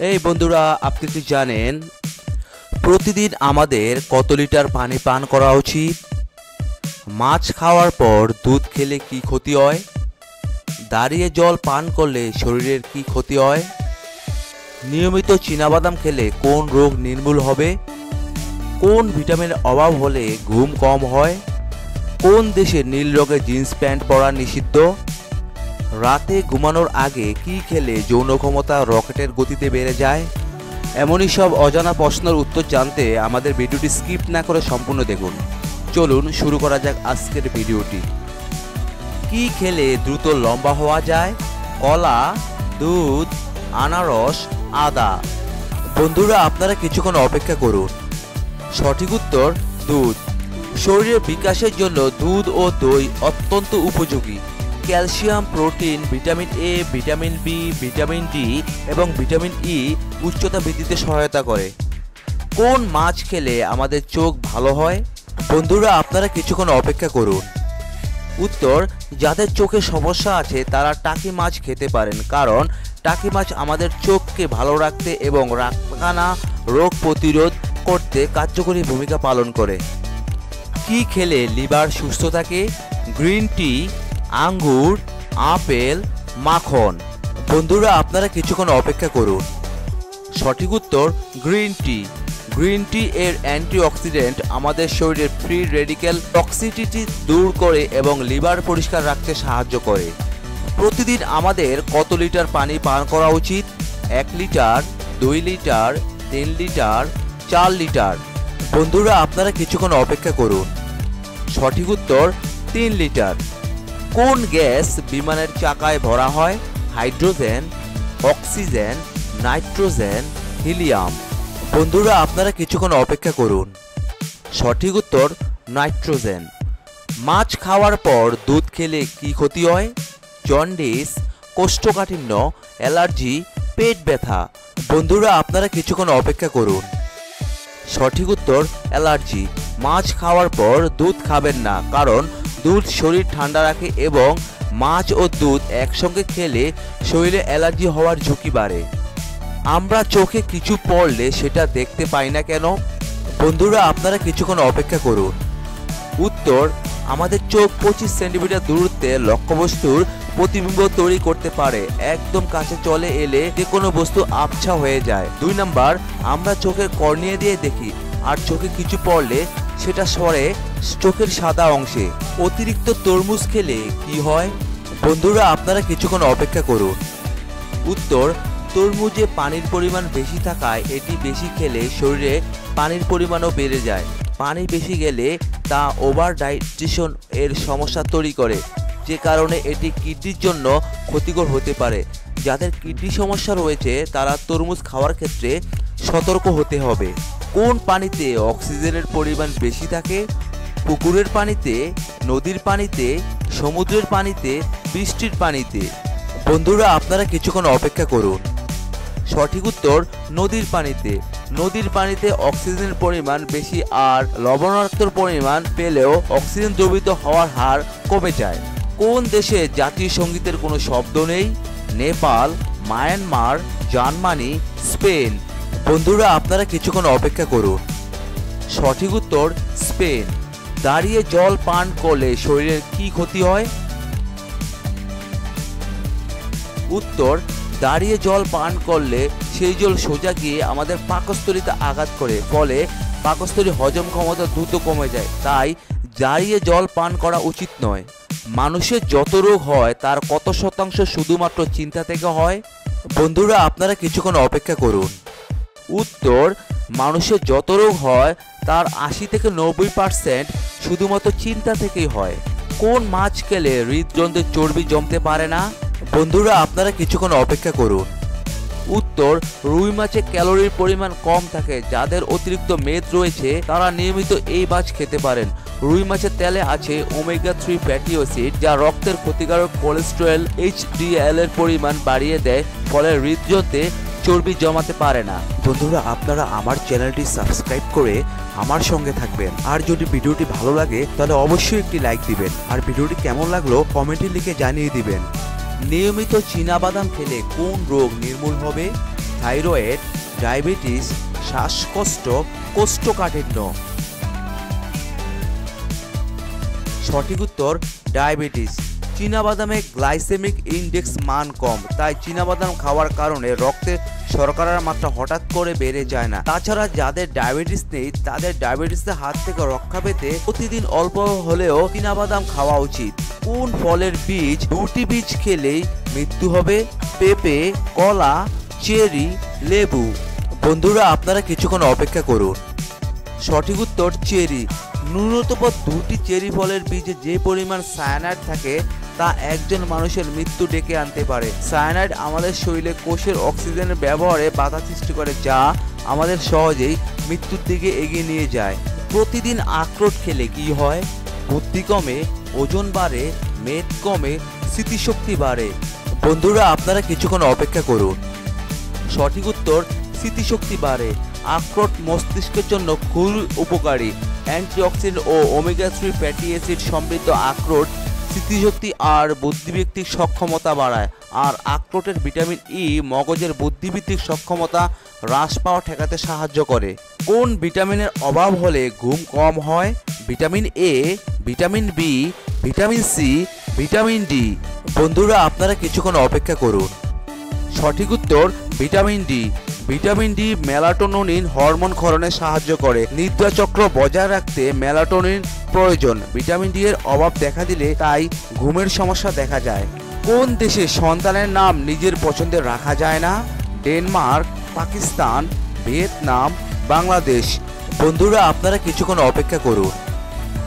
এই বন্ধুরা, আপনি কি জানেন প্রতিদিন আমাদের কত লিটার পানি পান করা উচিত? মাছ খাওয়ার পর দুধ খেলে কি ক্ষতি হয়? দাঁড়িয়ে জল পান করলে শরীরের কি ক্ষতি হয়? নিয়মিত চীনাবাদাম খেলে কোন রোগ নির্মূল হবে? কোন ভিটামিনের অভাব হলে ঘুম কম হয়? কোন দেশে নীল রঙের জিন্স প্যান্ট পরা নিষিদ্ধ? রাতে ঘুমানোর আগে কি খেলে যৌন ক্ষমতা রকেটের গতিতে বেড়ে যায়? এমনই সব অজানা প্রশ্নের উত্তর জানতে আমাদের ভিডিওটি স্কিপ না করে সম্পূর্ণ দেখুন। চলুন শুরু করা যাক আজকের ভিডিওটি। কি খেলে দ্রুত লম্বা হওয়া যায়? কলা, দুধ, আনারস, আদা। বন্ধুরা, আপনারা কিছুক্ষণ অপেক্ষা করুন। সঠিক উত্তর দুধ। শরীরের বিকাশের জন্য দুধ ও দই অত্যন্ত উপযোগী। Calcium, protein, vitamin A, vitamin B, vitamin D এবং ভিটামিন ই উচ্চতা বৃদ্ধিতে সহায়তা করে। কোন মাছ খেলে আমাদের চোখ ভালো হয়? বন্ধুরা, আপনারা কিছুক্ষণ অপেক্ষা করুন। উত্তর, যাদের চোখে সমস্যা আছে তারা টাকি মাছ খেতে পারেন, কারণ টাকি মাছ আমাদের চোখকে ভালো রাখতে এবং রাতকানা রোগ প্রতিরোধ করতে কার্যকরী ভূমিকা পালন করে। কি খেলে লিভার সুস্থ থাকে? গ্রিন টি, আঙ্গুর, আপেল, মাখন। বন্ধুরা, আপনারা কিছুক্ষণ অপেক্ষা করুন। সঠিক উত্তর গ্রিন টি। গ্রিন টি এর অ্যান্টিঅক্সিডেন্ট আমাদের শরীরের ফ্রি রেডিক্যাল টক্সিসিটি দূর করে এবং লিভার পরিষ্কার রাখতে সাহায্য করে। প্রতিদিন আমাদের কত লিটার পানি পান করা উচিত? 1 লিটার, 2 লিটার, 3 লিটার, 4 লিটার। বন্ধুরা, আপনারা কিছুক্ষণ অপেক্ষা করুন। সঠিক উত্তর 3 লিটার। কোন গ্যাস বিমানের চাকায় ভরা হয়? Hydrogen, oxygen, nitrogen, helium. বন্ধুরা, আপনারা কিছুক্ষণ অপেক্ষা করুন। সঠিক উত্তর নাইট্রোজেন। মাছ খাওয়ার পর দুধ খেলে কি ক্ষতি হয়? জন্ডিস, কোষ্ঠকাঠিন্য, অ্যালার্জি, পেট ব্যথা। বন্ধুরা, আপনারা কিছুক্ষণ অপেক্ষা করুন। সঠিক উত্তর অ্যালার্জি। মাছ খাওয়ার পর দুধ খাবেন না, কারণ দুধ শরীর ঠান্ডা রাখে এবং মাছ ও দুধ একসঙ্গে খেলে শরীরে অ্যালার্জি হওয়ার ঝুঁকি বাড়ে। আমরা চোখে কিছু পড়লে সেটা দেখতে পাই না কেন? বন্ধুরা, আপনারা কিছুক্ষণ অপেক্ষা করুন। উত্তর, আমাদের চোখ 25 সেন্টিমিটার দূরত্বে লক্ষ্যবস্তুর প্রতিবিম্ব তৈরি করতে পারে। একদম কাছে চলে এলে যে কোনো বস্তু আবছা হয়ে যায়। 2 নাম্বার, আমরা চোখের কর্নিয়া দিয়ে দেখি, আর চোখে কিছু পড়লে সেটা সরে চোখের সাদা অংশে। অতিরিক্ত তরমুজ খেলে কি হয়? বন্ধুরা, আপনারা কিছুক্ষণ অপেক্ষা করুন। উত্তর, তরমুজে পানির পরিমাণ বেশি থাকায় এটি বেশি খেলে শরীরে পানির পরিমাণও বেড়ে যায়। পানি বেশি গেলে তা ওভার ডাইজেশন এর সমস্যা তৈরি করে, যে কারণে এটি কিডনির জন্য ক্ষতিকর হতে পারে। যাদের কিডনি সমস্যা রয়েছে তারা তরমুজ খাওয়ার ক্ষেত্রে সতর্ক হতে হবে। কোন পানিতে অক্সিজেনের পরিমাণ বেশি থাকে? পুকুরের পানিতে, নদীর পানিতে, সমুদ্রের পানিতে, বৃষ্টির পানিতে। বন্ধুরা, আপনারা কিছুক্ষণ অপেক্ষা করুন। সঠিক উত্তর নদীর পানিতে। নদীর পানিতে অক্সিজেনের পরিমাণ বেশি, আর লবণাক্তর পরিমাণ পেলেও অক্সিজেন দ্রবীভূত হওয়ার হার কমে যায়। কোন দেশে জাতীয় সঙ্গীতের কোনো শব্দ নেই? Nepal, Myanmar, Germany, Spain. বন্ধুরা, আপনারা কিছুক্ষণ অপেক্ষা করুন। সঠিক উত্তর স্পেন। দাঁড়িয়ে জল পান করলে শরীরের কি ক্ষতি হয়? উত্তর, দাঁড়িয়ে জল পান করলে সেই জল সোজা গিয়ে আমাদের পাকস্থলীতে আঘাত করে, ফলে পাকস্থলী হজম ক্ষমতা দ্রুত কমে যায়। তাই দাঁড়িয়ে জল পান করা উচিত নয়। মানুষের যত রোগ হয় তার কত শতাংশ শুধুমাত্র চিন্তা থেকে হয়? বন্ধুরা, আপনারা কিছুক্ষণ অপেক্ষা করুন। উত্তর, মানুষের যত রোগ হয় তার 80 থেকে 90% শুধুমাত্র চিন্তা থেকেই হয়। কোন মাছ খেলে হৃদযন্ত্রের চর্বি জমতে পারে না? বন্ধুরা, আপনারা কিছুক্ষণ অপেক্ষা করুন। উত্তর, রুই মাছে ক্যালোরির পরিমাণ কম থাকে। যাদের অতিরিক্ত মেদ রয়েছে তারা নিয়মিত এই মাছ খেতে পারেন। রুই মাছের তেলে আছে ওমেগা 3 ফ্যাটি অ্যাসিড, যা রক্তের ক্ষতিকারক কোলেস্টেরল HDL এর পরিমাণ বাড়িয়ে দেয়, ফলে হৃদযন্ত্রে চর্বি জমাতে পারে না। বন্ধুরা, আপনারা আমার চ্যানেলটি সাবস্ক্রাইব করে আমার সঙ্গে থাকবেন। আর যদি ভিডিওটি ভালো লাগে তাহলে অবশ্যই একটি লাইক দিবেন, আর ভিডিওটি কেমন লাগলো কমেন্টে লিখে জানিয়ে দিবেন। নিয়মিত চীনাবাদাম খেলে কোন রোগ নির্মূল হবে? থাইরয়েড, ডায়াবেটিস, শ্বাসকষ্ট, কোষ্ঠকাঠিন্য। সঠিক উত্তর ডায়াবেটিস। চীনাবাদামে গ্লাইসেমিক ইনডেক্স মান কম, তাই চীনাবাদাম খাওয়ার কারণে রক্তে শর্করার মাত্রা হঠাৎ করে বেড়ে যায় না। তাছাড়া যাদের ডায়াবেটিস নেই তাদের ডায়াবেটিসের হাত থেকে রক্ষা পেতে প্রতিদিন অল্প হলেও চীনাবাদাম খাওয়া উচিত। কোন ফলের বীজ 2টি বীজ খেলেই মৃত্যু হবে? পেঁপে, কলা, চেরি, লেবু। বন্ধুরা আপনারা কিছুক্ষণ অপেক্ষা করুন। সঠিক উত্তর চেরি। ন্যূনতম 2টি চেরি ফলের বীজে যে পরিমাণ সায়ানাইড থাকে তা একজন মানুষের মৃত্যু ডেকে আনতে পারে। সায়ানাইড আমাদের শরীরে কোষের অক্সিজেনের ব্যবহারে বাধা সৃষ্টি করে, যা আমাদের সহজেই মৃত্যুর দিকে এগিয়ে নিয়ে যায়। প্রতিদিন আখরোট খেলে কি হয়? বুদ্ধি কমে, ওজন বাড়ে, মেদ কমে, স্মৃতিশক্তি বাড়ে। বন্ধুরা আপনারা কিছুক্ষণ অপেক্ষা করুন। সঠিক উত্তর স্মৃতিশক্তি বাড়ে। আখরোট মস্তিষ্কের জন্য খুবই উপকারী। অ্যান্টিঅক্সিডেন্ট ও ওমেগা 3 ফ্যাটি অ্যাসিড সমৃদ্ধ আখরোট স্মৃতিশক্তি আর বুদ্ধিবৃত্তিক সক্ষমতা বাড়ায়। আর আখরোটের ভিটামিন ই মগজের বুদ্ধিবৃত্তিক সক্ষমতা হ্রাস পাওয়া ঠেকাতে সাহায্য করে। কোন ভিটামিনের অভাব হলে ঘুম কম হয়? Vitamin A, vitamin B, vitamin C, vitamin D. বন্ধুরা আপনারা কিছুক্ষণ অপেক্ষা করুন। সঠিক উত্তর vitamin D. Vitamin D melatonin hormone ক্ষরণে সাহায্য করে। নিদ্রা চক্র বজায় রাখতে মেলাটোনিন প্রয়োজন। ভিটামিন ডি এর অভাব দেখা দিলে তাই ঘুমের সমস্যা দেখা যায়। কোন দেশে সন্তানের নাম নিজের পছন্দের রাখা যায় না? Denmark, Pakistan, Vietnam, Bangladesh. বন্ধুরা আপনারা কিছুক্ষণ অপেক্ষা করুন।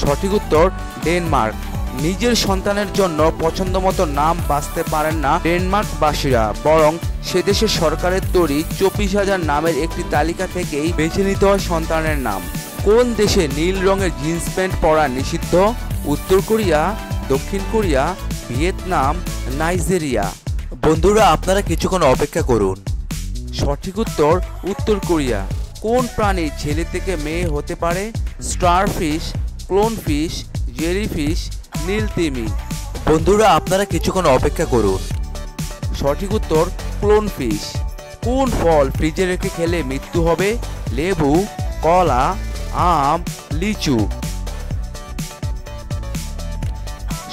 সঠিক উত্তর ডেনমার্ক। নিজের সন্তানের জন্য পছন্দমতো নাম বাছতে পারেন না ডেনমার্কবাসীরা, বরং সে দেশের সরকারের তৈরি 24,000 নামের একটি তালিকা থেকেই বেছে নিতে হয় সন্তানের নাম। কোন দেশে নীল রঙের জিন্স প্যান্ট পরা নিষিদ্ধ? উত্তর কোরিয়া, দক্ষিণ কোরিয়া, ভিয়েতনাম, নাইজেরিয়া। বন্ধুরা আপনারা কিছুক্ষণ অপেক্ষা করুন। সঠিক উত্তর উত্তর কোরিয়া। কোন প্রাণী ছেলে থেকে মেয়ে হতে পারে? স্টারফিশ, ক্লোনফিশ, জেলিফিশ, নীলতিমি। বন্ধুরা আপনারা কিছুক্ষণ অপেক্ষা করুন। সঠিক উত্তর ক্লোনফিশ। কোন ফল ফ্রিজে রেখে খেলে মৃত্যু হবে? লেবু, কলা, আম, লিচু।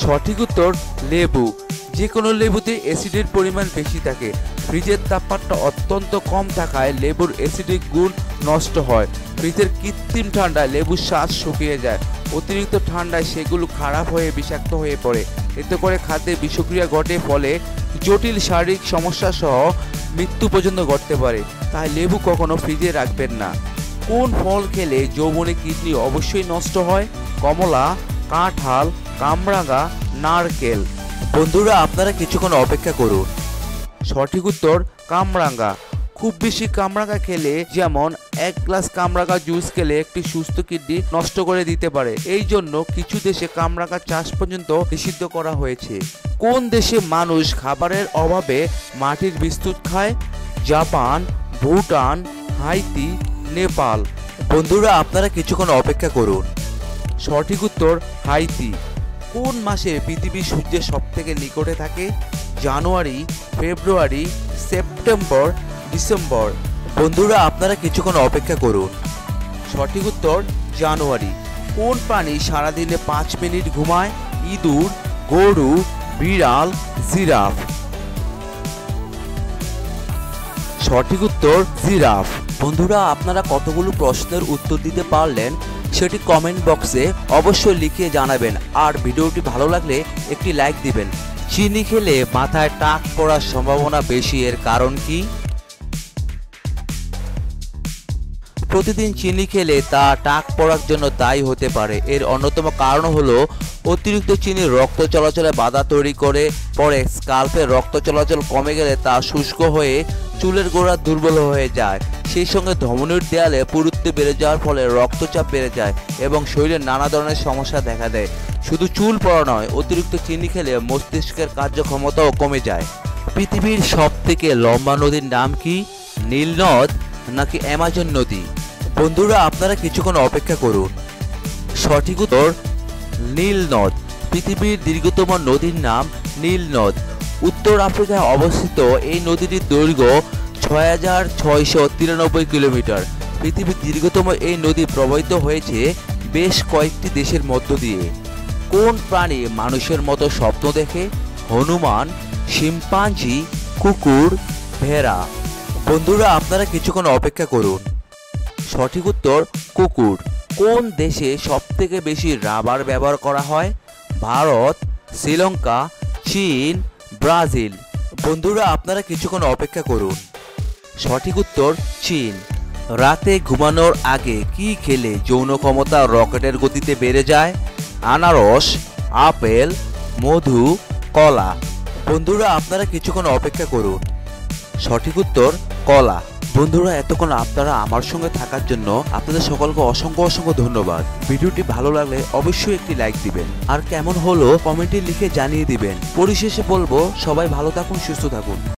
সঠিক উত্তর লেবু। যে কোনো লেবুতে অ্যাসিডের পরিমাণ বেশি থাকে। ফ্রিজের তাপমাত্রা অত্যন্ত কম থাকায় লেবুর অ্যাসিডিক গুণ নষ্ট হয়। ফ্রিজের কৃত্রিম ঠান্ডায় লেবুর স্বাদ শুকিয়ে যায়। অতিরিক্ত ঠান্ডায় সেগুলো খারাপ হয়ে বিষাক্ত হয়ে পড়ে। এতে করে খাদ্যে বিষক্রিয়া ঘটে, ফলে জটিল শারীরিক সমস্যা সহ মৃত্যু পর্যন্ত ঘটতে পারে। তাই লেবু কখনো ফ্রিজে রাখবেন না। কোন ফল খেলে যৌবনে কিডনি অবশ্যই নষ্ট হয়? কমলা, কাঁঠাল, কামরাঙা, নারকেল। বন্ধুরা আপনারা কিছুক্ষণ অপেক্ষা করুন। সঠিক উত্তর কামরাঙা। খুব বেশি কামরাঙা খেলে, যেমন 1 গ্লাস কামরাঙা জুস খেলে একটি সুস্থ কিডনি নষ্ট করে দিতে পারে। এই জন্য কিছু দেশে কামরাঙা চাষ পর্যন্ত নিষিদ্ধ করা হয়েছে। কোন দেশে মানুষ খাবারের অভাবে মাটির বিস্কুট খায়? Japan, Bhutan, Haiti, Nepal. বন্ধুরা আপনারা কিছুক্ষণ অপেক্ষা করুন। সঠিক উত্তর হাইতি। কোন মাসে পৃথিবী সূর্যের সবথেকে নিকটে থাকে? জানুয়ারি, ফেব্রুয়ারি, সেপ্টেম্বর, ডিসেম্বর। বন্ধুরা আপনারা কিছুক্ষণ অপেক্ষা করুন। সঠিক উত্তর জানুয়ারি। কোন প্রাণী সারাদিনে 5 মিনিট ঘুমায়? ইঁদুর, গরু, বিড়াল, জিরাফ। সঠিক উত্তর জিরাফ। বন্ধুরা আপনারা কতগুলো প্রশ্নের উত্তর দিতে পারলেন সেটি কমেন্ট বক্সে অবশ্যই লিখে জানাবেন। আর ভিডিওটি ভালো লাগলে একটি লাইক দিবেন। চিনি খেলে মাথায় টাক পড়ার সম্ভাবনা বেশি, এর কারণ কি? প্রতিদিন চিনি খেলে তা টাক পড়ার জন্য দায়ী হতে পারে। এর অন্যতম কারণ হলো অতিরিক্ত চিনি রক্ত চলাচলে বাধা তৈরি করে, পরে স্কাল্পে রক্ত চলাচল কমে গেলে তা শুষ্ক হয়ে চুলের গোড়া দুর্বল হয়ে যায়। সেই সঙ্গে ধমনীর দেয়ালে পুরুত্ব বেড়ে যাওয়ার ফলে রক্তচাপ বেড়ে যায় এবং শরীরে নানা ধরনের সমস্যা দেখা দেয়। শুধু চুল পড়া নয়, অতিরিক্ত চিনি খেলে মস্তিষ্কের কার্যক্ষমতাও কমে যায়। পৃথিবীর সবথেকে লম্বা নদীর নাম কি? নীল নদ নাকি অ্যামাজন নদী? বন্ধুরা আপনারা কিছুক্ষণ অপেক্ষা করুন। সঠিক উত্তর নীল নদ। পৃথিবীর দীর্ঘতম নদীর নাম নীল নদ। উত্তর আফ্রিকায় অবস্থিত এই নদীটির দৈর্ঘ্য 6,693 কিলোমিটার। পৃথিবীর দীর্ঘতম এই নদী প্রবাহিত হয়েছে বেশ কয়েকটি দেশের মধ্য দিয়ে। কোন প্রাণী মানুষের মতো স্বপ্ন দেখে? হনুমান, শিম্পাঞ্জি, কুকুর, ভেড়া। বন্ধুরা, আপনারা কিছুক্ষণ অপেক্ষা করুন। সঠিক উত্তর কুকুর। কোন দেশে সবথেকে বেশি রাবার ব্যবহার করা হয়? ভারত, শ্রীলঙ্কা, চীন, ব্রাজিল। বন্ধুরা, আপনারা কিছুক্ষণ অপেক্ষা করুন। সঠিক উত্তর চীন। রাতে ঘুমানোর আগে কি খেলে যৌন ক্ষমতা রকেটের গতিতে বেড়ে যায়? আনারস, আপেল, মধু, কলা। বন্ধুরা, আপনারা কিছুক্ষণ অপেক্ষা করুন। সঠিক উত্তর কলা। বন্ধুরা, এতক্ষণ আপনারা আমার সঙ্গে থাকার জন্য আপনাদের সকলকে অসংখ্য অসংখ্য ধন্যবাদ। ভিডিওটি ভালো লাগলে অবশ্যই একটি লাইক দিবেন, আর কেমন হলো কমেন্টে লিখে জানিয়ে দিবেন। পরিশেষে বলবো, সবাই ভালো থাকুন, সুস্থ থাকুন।